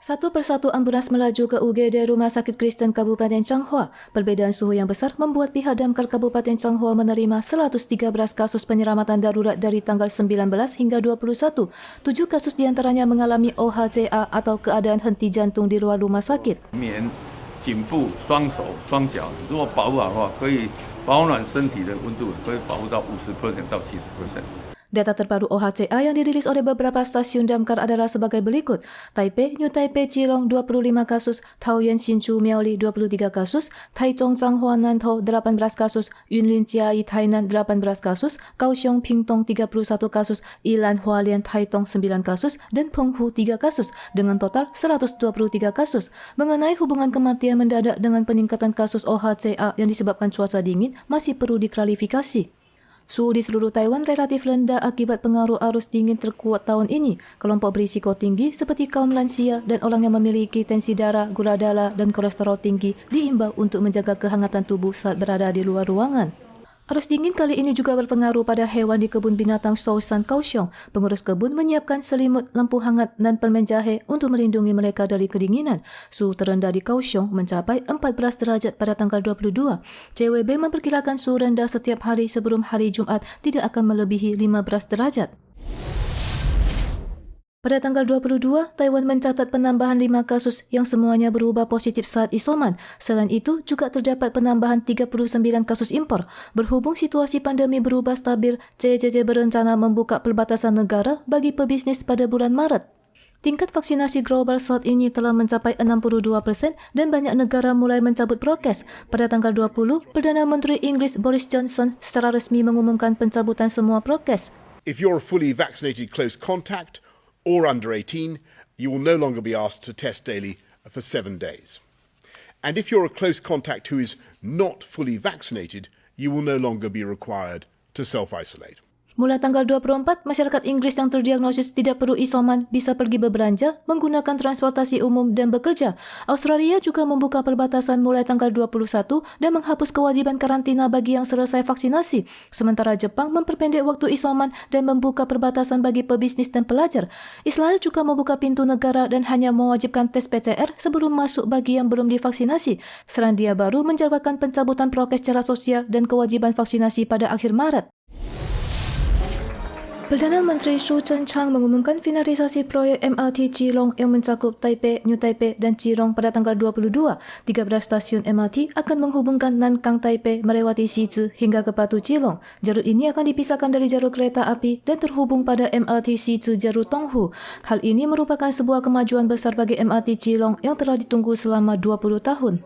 Satu persatu ambulans melaju ke UGD Rumah Sakit Kristen Kabupaten Changhua. Perbezaan suhu yang besar membuat pihak Damkar Kabupaten Changhua menerima 113 kasus penyelamatan darurat dari tanggal 19 hingga 21. 7 kasus diantaranya mengalami OHCA atau keadaan henti jantung di luar rumah sakit. 颈部、双手、双脚，如果保护好的话，可以保暖身体的温度，可以保护到50% 到70%。 Data terbaru OHCA yang dirilis oleh beberapa stasiun damkar adalah sebagai berikut. Taipei, New Taipei, Chilong 25 kasus, Taoyuan, Hsinchu, Miaoli 23 kasus, Taichung, Changhua, Nantou 18 kasus, Yunlin, Chiayi, Tainan 18 kasus, Kaohsiung, Pingtung 31 kasus, Ilan, Hualien, Taitung 9 kasus, dan Penghu 3 kasus, dengan total 123 kasus. Mengenai hubungan kematian mendadak dengan peningkatan kasus OHCA yang disebabkan cuaca dingin masih perlu diklarifikasi. Suhu di seluruh Taiwan relatif rendah akibat pengaruh arus dingin terkuat tahun ini. Kelompok berisiko tinggi seperti kaum lansia dan orang yang memiliki tensi darah, gula darah, dan kolesterol tinggi diimbau untuk menjaga kehangatan tubuh saat berada di luar ruangan. Arus dingin kali ini juga berpengaruh pada hewan di kebun binatang Soushan, Kaohsiung. Pengurus kebun menyiapkan selimut, lampu hangat, dan permen jahe untuk melindungi mereka dari kedinginan. Suhu terendah di Kaohsiung mencapai 14 derajat pada tanggal 22. CWB memperkirakan suhu rendah setiap hari sebelum hari Jumat tidak akan melebihi 15 derajat. Pada tanggal 22, Taiwan mencatat penambahan 5 kasus yang semuanya berubah positif saat isoman. Selain itu, juga terdapat penambahan 39 kasus impor. Berhubung situasi pandemi berubah stabil, CJJ berencana membuka perbatasan negara bagi pebisnis pada bulan Maret. Tingkat vaksinasi global saat ini telah mencapai 62% dan banyak negara mulai mencabut prokes. Pada tanggal 20, Perdana Menteri Inggris Boris Johnson secara resmi mengumumkan pencabutan semua prokes. If you're a fully vaccinated close contact or under 18, you will no longer be asked to test daily for 7 days. And if you're a close contact who is not fully vaccinated, you will no longer be required to self-isolate. Mulai tanggal 24, masyarakat Inggris yang terdiagnosis tidak perlu isoman bisa pergi berbelanja, menggunakan transportasi umum dan bekerja. Australia juga membuka perbatasan mulai tanggal 21 dan menghapus kewajiban karantina bagi yang selesai vaksinasi. Sementara Jepang memperpendek waktu isoman dan membuka perbatasan bagi pebisnis dan pelajar. Israel juga membuka pintu negara dan hanya mewajibkan tes PCR sebelum masuk bagi yang belum divaksinasi. Selandia Baru menjadwalkan pencabutan prokes secara sosial dan kewajiban vaksinasi pada akhir Maret. Perdana Menteri Su Tseng-chang mengumumkan finalisasi proyek MRT Keelung yang mencakup Taipei, New Taipei, dan Keelung pada tanggal 22. 13 stasiun MRT akan menghubungkan Nankang Taipei melewati Shizi hingga ke Batu Keelung. Jalur ini akan dipisahkan dari jalur kereta api dan terhubung pada MRT Shizi jalur Tonghu. Hal ini merupakan sebuah kemajuan besar bagi MRT Keelung yang telah ditunggu selama 20 tahun.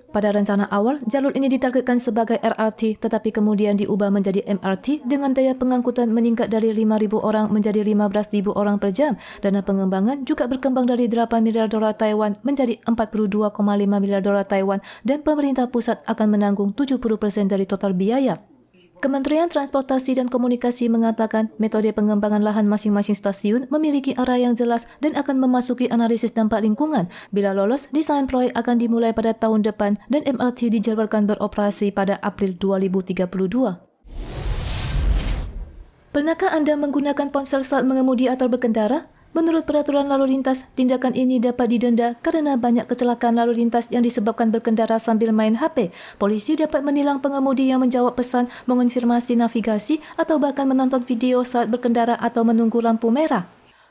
Pada rencana awal, jalur ini ditargetkan sebagai LRT tetapi kemudian diubah menjadi MRT dengan daya pengangkutan meningkat dari 5.000 orang menjadi 15.000 orang per jam. Dana pengembangan juga berkembang dari 8 miliar dolar Taiwan menjadi 42,5 miliar dolar Taiwan dan pemerintah pusat akan menanggung 70% dari total biaya. Kementerian Transportasi dan Komunikasi mengatakan metode pengembangan lahan masing-masing stasiun memiliki arah yang jelas dan akan memasuki analisis dampak lingkungan. Bila lolos, desain proyek akan dimulai pada tahun depan dan MRT dijadwalkan beroperasi pada April 2032. Pernahkah Anda menggunakan ponsel saat mengemudi atau berkendara? Menurut peraturan lalu lintas, tindakan ini dapat didenda karena banyak kecelakaan lalu lintas yang disebabkan berkendara sambil main HP. Polisi dapat menilang pengemudi yang menjawab pesan, mengonfirmasi navigasi, atau bahkan menonton video saat berkendara atau menunggu lampu merah.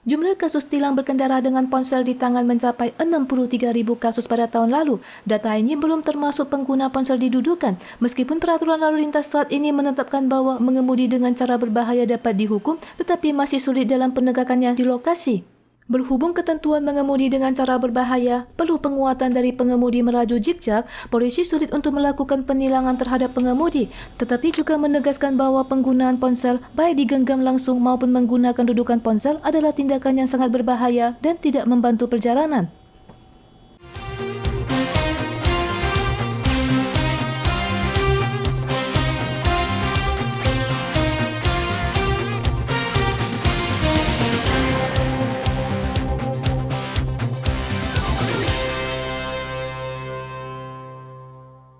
Jumlah kasus tilang berkendara dengan ponsel di tangan mencapai 63.000 kasus pada tahun lalu. Data ini belum termasuk pengguna ponsel didudukan. Meskipun peraturan lalu lintas saat ini menetapkan bahwa mengemudi dengan cara berbahaya dapat dihukum, tetapi masih sulit dalam penegakannya di lokasi. Berhubung ketentuan mengemudi dengan cara berbahaya perlu penguatan dari pengemudi melaju zigzag, polisi sulit untuk melakukan penilangan terhadap pengemudi, tetapi juga menegaskan bahwa penggunaan ponsel baik digenggam langsung maupun menggunakan dudukan ponsel adalah tindakan yang sangat berbahaya dan tidak membantu perjalanan.